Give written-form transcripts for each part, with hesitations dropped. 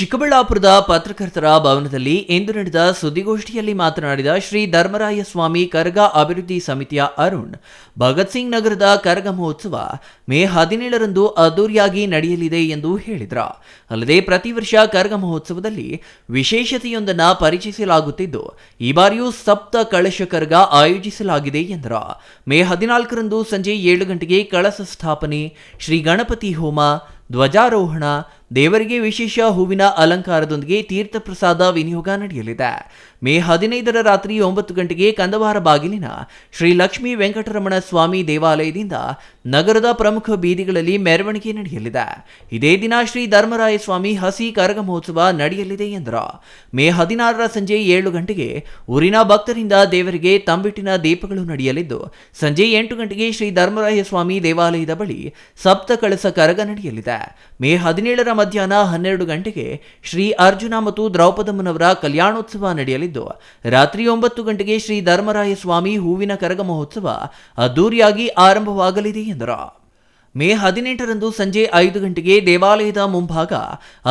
ಚಿಕ್ಕಬಳ್ಳಾಪುರದ ಪತ್ರಕರ್ತರ ಭವನದಲ್ಲಿ ಇಂದು ನಡೆದ ಸುದ್ದಿಗೋಷ್ಠಿಯಲ್ಲಿ ಮಾತನಾಡಿದ ಶ್ರೀ ಧರ್ಮರಾಯ ಸ್ವಾಮಿ ಕರಗ ಅಭಿವೃದ್ಧಿ ಸಮಿತಿಯ ಅರುಣ್, ಭಗತ್ ಸಿಂಗ್ ನಗರದ ಕರಗ ಮಹೋತ್ಸವ ಮೇ 17ರಂದು ಅದ್ದೂರಿಯಾಗಿ ನಡೆಯಲಿದೆ ಎಂದು ಹೇಳಿದರು. ಅಲ್ಲದೆ ಪ್ರತಿ ವರ್ಷ ಕರಗ ಮಹೋತ್ಸವದಲ್ಲಿ ವಿಶೇಷತೆಯೊಂದನ್ನು ಪರಿಚಯಿಸಲಾಗುತ್ತಿದ್ದು, ಈ ಬಾರಿಯೂ ಸಪ್ತ ಕಳಶ ಕರಗ ಆಯೋಜಿಸಲಾಗಿದೆ ಎಂದರು. ಮೇ 14ರಂದು ಸಂಜೆ 7 ಗಂಟೆಗೆ ಕಳಸ ಸ್ಥಾಪನೆ, ಶ್ರೀ ಗಣಪತಿ ಹೋಮ, ಧ್ವಜಾರೋಹಣ, ದೇವರಿಗೆ ವಿಶೇಷ ಹೂವಿನ ಅಲಂಕಾರದೊಂದಿಗೆ ತೀರ್ಥ ಪ್ರಸಾದ ವಿನಿಯೋಗ ನಡೆಯಲಿದೆ. ಮೇ 15ರ ರಾತ್ರಿ 9 ಗಂಟೆಗೆ ಕಂದವಾರ ಬಾಗಿಲಿನ ಶ್ರೀ ಲಕ್ಷ್ಮೀ ವೆಂಕಟರಮಣ ಸ್ವಾಮಿ ದೇವಾಲಯದಿಂದ ನಗರದ ಪ್ರಮುಖ ಬೀದಿಗಳಲ್ಲಿ ಮೆರವಣಿಗೆ ನಡೆಯಲಿದೆ. ಇದೇ ದಿನ ಶ್ರೀ ಧರ್ಮರಾಯ ಸ್ವಾಮಿ ಹಸಿ ಕರಗ ಮಹೋತ್ಸವ ನಡೆಯಲಿದೆ ಎಂದರು. ಮೇ 16ರ ಸಂಜೆ 7 ಗಂಟೆಗೆ ಊರಿನ ಭಕ್ತರಿಂದ ದೇವರಿಗೆ ತಂಬಿಟ್ಟಿನ ದೀಪಗಳು ನಡೆಯಲಿದ್ದು, ಸಂಜೆ 8 ಗಂಟೆಗೆ ಶ್ರೀ ಧರ್ಮರಾಯ ಸ್ವಾಮಿ ದೇವಾಲಯದ ಬಳಿ ಸಪ್ತ ಕಳಸ ಕರಗ ನಡೆಯಲಿದೆ. ಮೇ 17ರ ಮಧ್ಯಾಹ್ನ 12 ಗಂಟೆಗೆ ಶ್ರೀ ಅರ್ಜುನ ಮತ್ತು ದ್ರೌಪದಮ್ಮನವರ ಕಲ್ಯಾಣೋತ್ಸವ ನಡೆಯಲಿದ್ದು, ರಾತ್ರಿ 9 ಗಂಟೆಗೆ ಶ್ರೀ ಧರ್ಮರಾಯ ಸ್ವಾಮಿ ಹೂವಿನ ಕರಗ ಮಹೋತ್ಸವ ಅದ್ದೂರಿಯಾಗಿ ಆರಂಭವಾಗಲಿದೆ ಎಂದರು. ಮೇ 18ರಂದು ಸಂಜೆ 5 ಗಂಟೆಗೆ ದೇವಾಲಯದ ಮುಂಭಾಗ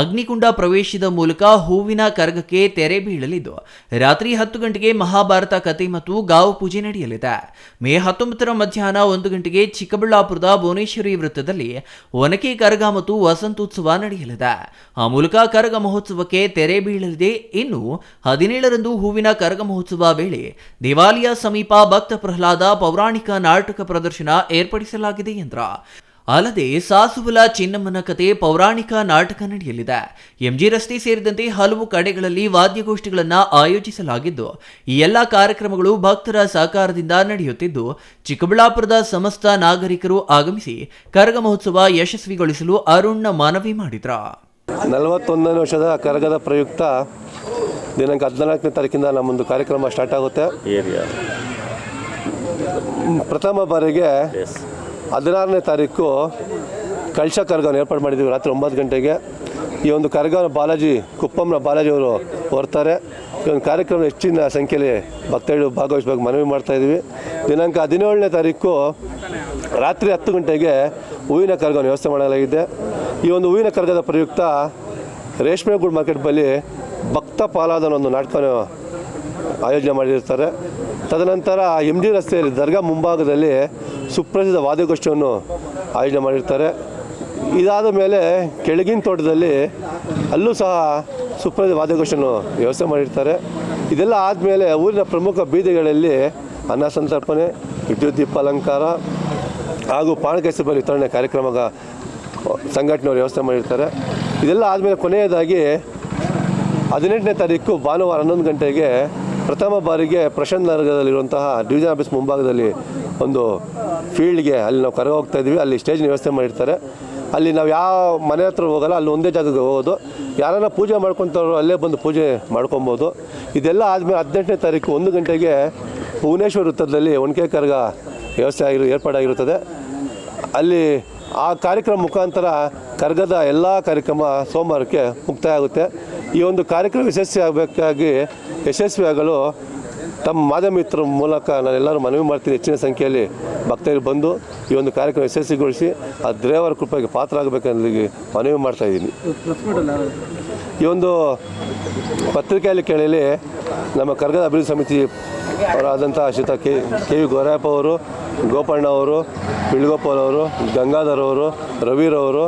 ಅಗ್ನಿಕುಂಡ ಪ್ರವೇಶದ ಮೂಲಕ ಹೂವಿನ ಕರಗಕ್ಕೆ ತೆರೆ ಬೀಳಲಿದ್ದು, ರಾತ್ರಿ 10 ಗಂಟೆಗೆ ಮಹಾಭಾರತ ಕಥೆ ಮತ್ತು ಗಾವು ಪೂಜೆ ನಡೆಯಲಿದೆ. ಮೇ 19ರ ಮಧ್ಯಾಹ್ನ 1 ಗಂಟೆಗೆ ಚಿಕ್ಕಬಳ್ಳಾಪುರದ ಭುವನೇಶ್ವರಿ ವೃತ್ತದಲ್ಲಿ ಒನಕೆ ಕರಗ ಮತ್ತು ವಸಂತೋತ್ಸವ ನಡೆಯಲಿದೆ. ಆ ಮೂಲಕ ಕರಗ ಮಹೋತ್ಸವಕ್ಕೆ ತೆರೆ ಬೀಳಲಿದೆ. ಇನ್ನು 17ರಂದು ಹೂವಿನ ಕರಗ ಮಹೋತ್ಸವ ವೇಳೆ ದೇವಾಲಯ ಸಮೀಪ ಭಕ್ತ ಪ್ರಹ್ಲಾದ ಪೌರಾಣಿಕ ನಾಟಕ ಪ್ರದರ್ಶನ ಏರ್ಪಡಿಸಲಾಗಿದೆ ಎಂದರು. ಅಲ್ಲದೆ ಸಾಸುವಲ ಚಿನ್ನಮ್ಮನ ಕತೆ ಪೌರಾಣಿಕ ನಾಟಕ ನಡೆಯಲಿದೆ. ಎಂಜಿ ರಸ್ತೆ ಸೇರಿದಂತೆ ಹಲವು ಕಡೆಗಳಲ್ಲಿ ವಾದ್ಯಗೋಷ್ಠಿಗಳನ್ನು ಆಯೋಜಿಸಲಾಗಿದ್ದು, ಈ ಎಲ್ಲ ಕಾರ್ಯಕ್ರಮಗಳು ಭಕ್ತರ ಸಹಕಾರದಿಂದ ನಡೆಯುತ್ತಿದ್ದು, ಚಿಕ್ಕಬಳ್ಳಾಪುರದ ಸಮಸ್ತ ನಾಗರಿಕರು ಆಗಮಿಸಿ ಕರಗ ಮಹೋತ್ಸವ ಯಶಸ್ವಿಗೊಳಿಸಲು ಅರುಣ್ ಮನವಿ ಮಾಡಿದ್ರು. 41ನೇ ವರ್ಷದ ಕರಗದ ಪ್ರಯುಕ್ತ ದಿನಾಂಕ 14ನೇ ತಾರೀಕಿಂದ ನಮ್ಮೊಂದು ಕಾರ್ಯಕ್ರಮ ಸ್ಟಾರ್ಟ್ ಆಗುತ್ತೆ. ಪ್ರಥಮ ಬಾರಿಗೆ 16ನೇ ತಾರೀಕು ಕಳಶ ಕರಗವನ್ನು ಏರ್ಪಾಡು ಮಾಡಿದ್ದೀವಿ. ರಾತ್ರಿ 9 ಗಂಟೆಗೆ ಈ ಒಂದು ಕರಗವನ್ನು ಕುಪ್ಪಂನ ಬಾಲಾಜಿ ಅವರು ಹೊರ್ತಾರೆ. ಈ ಒಂದು ಕಾರ್ಯಕ್ರಮ ಹೆಚ್ಚಿನ ಸಂಖ್ಯೆಯಲ್ಲಿ ಭಕ್ತರು ಭಾಗವಹಿಸಬೇಕು ಮನವಿ ಮಾಡ್ತಾಯಿದ್ದೀವಿ. ದಿನಾಂಕ 17ನೇ ತಾರೀಕು ರಾತ್ರಿ 10 ಗಂಟೆಗೆ ಹೂವಿನ ಕರಗವನ್ನು ವ್ಯವಸ್ಥೆ ಮಾಡಲಾಗಿದೆ. ಈ ಒಂದು ಹೂವಿನ ಕರಗದ ಪ್ರಯುಕ್ತ ರೇಷ್ಮೆಗೂಡು ಮಾರ್ಕೆಟ್ ಬಳಿ ಭಕ್ತ ಪಾಲಾದನ ಒಂದು ನಾಟಕವನ್ನು ಆಯೋಜನೆ ಮಾಡಿರ್ತಾರೆ. ತದನಂತರ MG ರಸ್ತೆಯಲ್ಲಿ ದರ್ಗಾ ಮುಂಭಾಗದಲ್ಲಿ ಸುಪ್ರಸಿದ್ಧ ವಾದ್ಯಗೋಷ್ಠಿಯನ್ನು ಆಯೋಜನೆ ಮಾಡಿರ್ತಾರೆ. ಇದಾದ ಮೇಲೆ ಕೆಳಗಿನ ತೋಟದಲ್ಲಿ ಅಲ್ಲೂ ಸಹ ಸುಪ್ರಸಿದ್ಧ ವಾದ್ಯಗೋಷ್ಠಿಯನ್ನು ವ್ಯವಸ್ಥೆ ಮಾಡಿರ್ತಾರೆ. ಇದೆಲ್ಲ ಆದಮೇಲೆ ಊರಿನ ಪ್ರಮುಖ ಬೀದಿಗಳಲ್ಲಿ ಅನ್ನ ಸಂತರ್ಪಣೆ, ವಿದ್ಯುತ್ ದೀಪ ಅಲಂಕಾರ ಹಾಗೂ ಪಾನಕೇಸರಿ ವಿತರಣೆ ಕಾರ್ಯಕ್ರಮ ಸಂಘಟನೆಯವರು ವ್ಯವಸ್ಥೆ ಮಾಡಿರ್ತಾರೆ. ಇದೆಲ್ಲ ಆದಮೇಲೆ ಕೊನೆಯದಾಗಿ 18ನೇ ತಾರೀಕು ಭಾನುವಾರ 11 ಗಂಟೆಗೆ ಪ್ರಥಮ ಬಾರಿಗೆ ಪ್ರಶಾಂತ್ ನಗರದಲ್ಲಿರುವಂತಹ ಡಿವಿಷನ್ ಆಫೀಸ್ ಮುಂಭಾಗದಲ್ಲಿ ಒಂದು ಫೀಲ್ಡ್ಗೆ ಅಲ್ಲಿ ನಾವು ಕರಗ ಹೋಗ್ತಾ ಇದ್ವಿ. ಅಲ್ಲಿ ಸ್ಟೇಜ್ನ ವ್ಯವಸ್ಥೆ ಮಾಡಿರ್ತಾರೆ. ಅಲ್ಲಿ ನಾವು ಯಾವ ಮನೆ ಹತ್ರ ಹೋಗೋಲ್ಲ, ಅಲ್ಲಿ ಒಂದೇ ಜಾಗಕ್ಕೆ ಹೋಗೋದು. ಯಾರನ್ನ ಪೂಜೆ ಮಾಡ್ಕೊತಾರೋ ಅಲ್ಲೇ ಬಂದು ಪೂಜೆ ಮಾಡ್ಕೊಬೋದು. ಇದೆಲ್ಲ ಆದಮೇಲೆ 18ನೇ ತಾರೀಕು 1 ಗಂಟೆಗೆ ಭುವನೇಶ್ವರ ವೃತ್ತದಲ್ಲಿ ಒನಕೆ ಕರಗ ವ್ಯವಸ್ಥೆ ಏರ್ಪಾಡಾಗಿರುತ್ತದೆ. ಅಲ್ಲಿ ಆ ಕಾರ್ಯಕ್ರಮ ಮುಖಾಂತರ ಕರಗದ ಎಲ್ಲ ಕಾರ್ಯಕ್ರಮ ಸೋಮವಾರಕ್ಕೆ ಮುಕ್ತಾಯ ಆಗುತ್ತೆ. ಈ ಒಂದು ಕಾರ್ಯಕ್ರಮ ಯಶಸ್ವಿಯಾಗಲು ತಮ್ಮ ಮಾಧ್ಯಮ ಮಿತ್ರರ ಮೂಲಕ ನಾನೆಲ್ಲರೂ ಮನವಿ ಮಾಡ್ತೀನಿ, ಹೆಚ್ಚಿನ ಸಂಖ್ಯೆಯಲ್ಲಿ ಭಕ್ತರು ಬಂದು ಈ ಒಂದು ಕಾರ್ಯಕ್ರಮ ಯಶಸ್ವಿಗೊಳಿಸಿ ಆ ದೇವರ ಕೃಪೆಗೆ ಪಾತ್ರರಾಗಬೇಕನ್ನೋದಕ್ಕೆ ಮನವಿ ಮಾಡ್ತಾಯಿದ್ದೀನಿ. ಈ ಒಂದು ಪತ್ರಿಕೆಯಲ್ಲಿ ಕೇಳಿ ನಮ್ಮ ಕರಗದ ಅಭಿವೃದ್ಧಿ ಸಮಿತಿ ಅವರಾದಂಥ ಶ್ರೀತ ಕೆ ವಿ ಗೋರಪ್ಪ ಅವರು, ಗೋಪಣ್ಣ ಅವರು, ಬಿಳ್ಗೋಪಾಲ್ ಅವರು, ಗಂಗಾಧರ್ ಅವರು, ರವಿರವರು,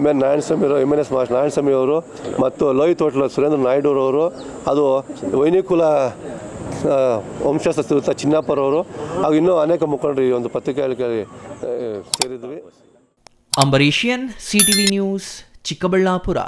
MN ನಾರಾಯಣಸ್ವಾಮಿ ಅವರು ಮತ್ತು ಲೋಹಿತ್ ಹೋಟ್ಲ ಸುರೇಂದ್ರ ನಾಯ್ಡುರವರು, ಅದು ವೈನಿಕುಲ ವಂಶಸ್ಥ ಚಿನ್ನಪ್ಪರವರು ಹಾಗೂ ಇನ್ನೂ ಅನೇಕ ಮುಖಂಡರು ಈ ಒಂದು ಪತ್ರಿಕೆಯಲ್ಲಿ ಸೇರಿದ್ವಿ. ಅಂಬರೀಷಿಯನ್, CTV ನ್ಯೂಸ್, ಚಿಕ್ಕಬಳ್ಳಾಪುರ.